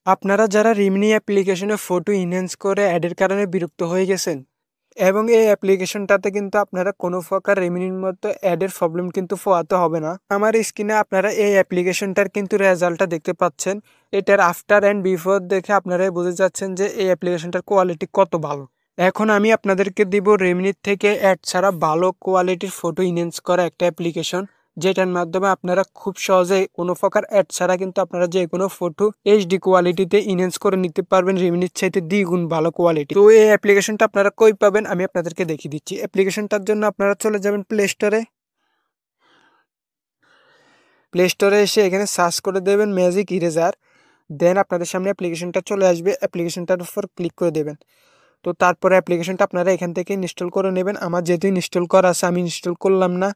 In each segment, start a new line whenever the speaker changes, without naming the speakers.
আপনারা যারা রিমিনি অ্যাপ্লিকেশনে ফটো ইনহ্যান্স করে অ্যাডের কারণে বিরক্ত হয়ে গেছেন এবং এই অ্যাপ্লিকেশনটাতে কিন্তু আপনারা কোনো প্রকার রিমিনির মতো অ্যাডের প্রবলেম কিন্তু পোহাতে হবে না। আমার স্ক্রিনে আপনারা এই অ্যাপ্লিকেশনটার কিন্তু রেজাল্টটা দেখতে পাচ্ছেন। এটার আফটার অ্যান্ড বিফোর দেখে আপনারাই বুঝে যাচ্ছেন যে এই অ্যাপ্লিকেশনটার কোয়ালিটি কত ভালো। এখন আমি আপনাদেরকে দিব রেমিনির থেকে অ্যাড ছাড়া ভালো কোয়ালিটির ফটো ইনহ্যান্স করা একটা অ্যাপ্লিকেশন, যেটার মাধ্যমে আপনারা খুব সহজে কোনো প্রকার অ্যাড ছাড়া কিন্তু আপনারা যে কোনো ফটো এইচডি কোয়ালিটিতে ইনহ্যান্স করে নিতে পারবেন রেমিনির চাইতে দ্বিগুণ ভালো কোয়ালিটি। তো এই অ্যাপ্লিকেশনটা আপনারা কই পাবেন আমি আপনাদেরকে দেখিয়ে দিচ্ছি। অ্যাপ্লিকেশনটার জন্য আপনারা চলে যাবেন প্লে স্টোরে এসে এখানে সার্চ করে দেবেন ম্যাজিক ইরেজার। দেন আপনাদের সামনে অ্যাপ্লিকেশনটা চলে আসবে, অ্যাপ্লিকেশনটার উপর ক্লিক করে দেবেন। তো তারপরে অ্যাপ্লিকেশনটা আপনারা এখান থেকে ইনস্টল করে নেবেন। আমার যেহেতু ইনস্টল করা আছে আমি ইনস্টল করলাম না।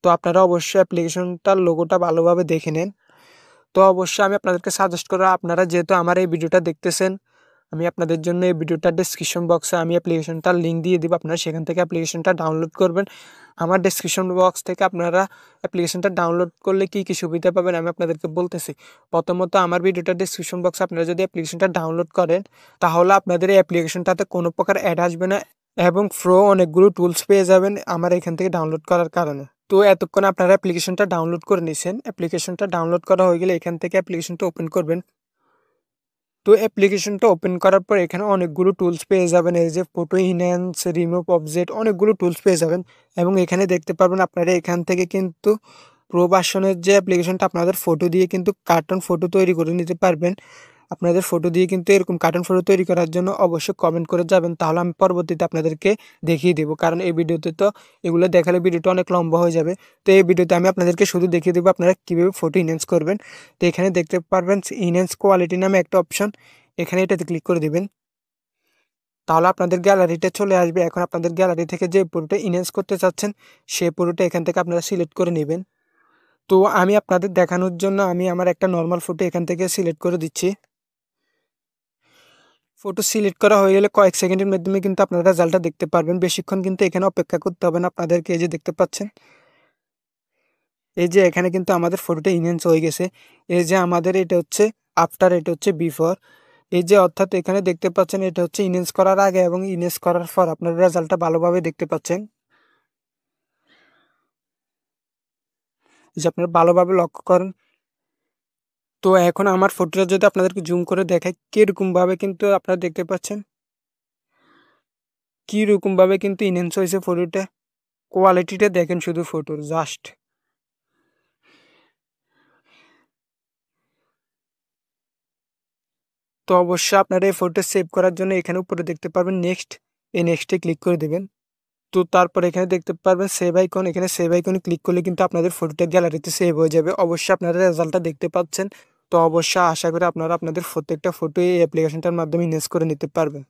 তো আপনারা অবশ্যই অ্যাপ্লিকেশনটার লোগোটা ভালোভাবে দেখে নেন। তো অবশ্যই আমি আপনাদেরকে সাজেস্ট করব, আপনারা যেহেতু আমার এই ভিডিওটা দেখতেছেন, আমি আপনাদের জন্য এই ভিডিওটার ডেসক্রিপশন বক্সে আমি অ্যাপ্লিকেশনটার লিঙ্ক দিয়ে দিব। আপনারা সেখান থেকে অ্যাপ্লিকেশনটা ডাউনলোড করবেন। আমার ডেসক্রিপশন বক্স থেকে আপনারা অ্যাপ্লিকেশনটা ডাউনলোড করলে কী কী সুবিধা পাবেন আমি আপনাদেরকে বলতেছি। প্রথমত আমার ভিডিওটার ডেসক্রিপশন বক্সে আপনারা যদি অ্যাপ্লিকেশনটা ডাউনলোড করেন তাহলে আপনাদের এই অ্যাপ্লিকেশনটাতে কোনো প্রকার অ্যাড আসবে না এবং অনেকগুলো টুলস পেয়ে যাবেন আমার এখান থেকে ডাউনলোড করার কারণে। তো এতক্ষণ আপনারা অ্যাপ্লিকেশনটা ডাউনলোড করে নিয়েছেন। অ্যাপ্লিকেশনটা ডাউনলোড করা হয়ে গেলে এখান থেকে অ্যাপ্লিকেশনটা ওপেন করবেন। তো অ্যাপ্লিকেশনটা ওপেন করার পর এখানে অনেকগুলো টুলস পেয়ে যাবেন, এই যে ফটো ইনহ্যান্স, রিমুভ অবজেক্ট, অনেকগুলো টুলস পেয়ে যাবেন এবং এখানে দেখতে পারবেন আপনারা এখান থেকে কিন্তু প্রো ভার্সনের যে অ্যাপ্লিকেশনটা আপনাদের ফটো দিয়ে কিন্তু কার্টুন ফটো তৈরি করে নিতে পারবেন। আপনাদের ফটো দিয়ে কিন্তু এরকম কার্টুন ফটো তৈরি করার জন্য অবশ্যই কমেন্ট করে যাবেন, তাহলে আমি পরবর্তীতে আপনাদেরকে দেখিয়ে দেবো। কারণ এই ভিডিওতে তো এগুলো দেখালে ভিডিওটা অনেক লম্বা হয়ে যাবে। তো এই ভিডিওতে আমি আপনাদেরকে শুধু দেখিয়ে দেবো আপনারা কীভাবে ফটো ইনহ্যান্স করবেন। তো এখানে দেখতে পারবেন ইনহ্যান্স কোয়ালিটি নামে একটা অপশন, এখানে এটাতে ক্লিক করে দিবেন। তাহলে আপনাদের গ্যালারিতে চলে আসবে। এখন আপনাদের গ্যালারি থেকে যে ফটোটা ইনহ্যান্স করতে চাচ্ছেন সেই ফটোটা এখান থেকে আপনারা সিলেক্ট করে নেবেন। তো আমি আপনাদের দেখানোর জন্য আমি আমার একটা নর্মাল ফটো এখান থেকে সিলেক্ট করে দিচ্ছি। ফটো সিলেক্ট করা হয়ে গেলে কয়েক সেকেন্ডের মাধ্যমে কিন্তু আপনারা রেজাল্টটা দেখতে পারবেন। বেশিক্ষণ কিন্তু এখানে অপেক্ষা করতে হবে না আপনাদেরকে। এই যে দেখতে পাচ্ছেন, এই যে এখানে কিন্তু আমাদের ফটোটা ইনহ্যান্স হয়ে গেছে। এই যে আমাদের এটা হচ্ছে আফটার, এটা হচ্ছে বিফোর। এই যে অর্থাৎ এখানে দেখতে পাচ্ছেন এটা হচ্ছে ইনহ্যান্স করার আগে এবং ইনহ্যান্স করার পর আপনারা রেজাল্টটা ভালোভাবে দেখতে পাচ্ছেন। যে আপনারা ভালোভাবে লক্ষ্য করেন। তো এখন আমার ফটোটা যদি আপনাদেরকে জুম করে দেখাই কীরকমভাবে কিন্তু আপনারা দেখতে পাচ্ছেন, কীরকমভাবে কিন্তু ইনহ্যান্স হয়েছে ফটোটা। কোয়ালিটিটা দেখেন শুধু ফটোর জাস্ট। তো অবশ্যই আপনারা এই ফটোটা সেভ করার জন্য এখানে উপরে দেখতে পারবেন নেক্সট, এই নেক্সটে ক্লিক করে দেবেন। তো তারপর এখানে দেখতে পারবেন সেভ আইকন, এখানে সেভ আইকনে ক্লিক করলে কিন্তু আপনাদের ফটোটা গ্যালারিতে সেভ হয়ে যাবে। অবশ্যই আপনারা রেজাল্টটা দেখতে পাচ্ছেন। তো অবশ্যই আশা করি আপনারা আপনাদের প্রত্যেকটা ফটো এই অ্যাপ্লিকেশনটার মাধ্যমে ইনহ্যান্স করে নিতে পারবেন।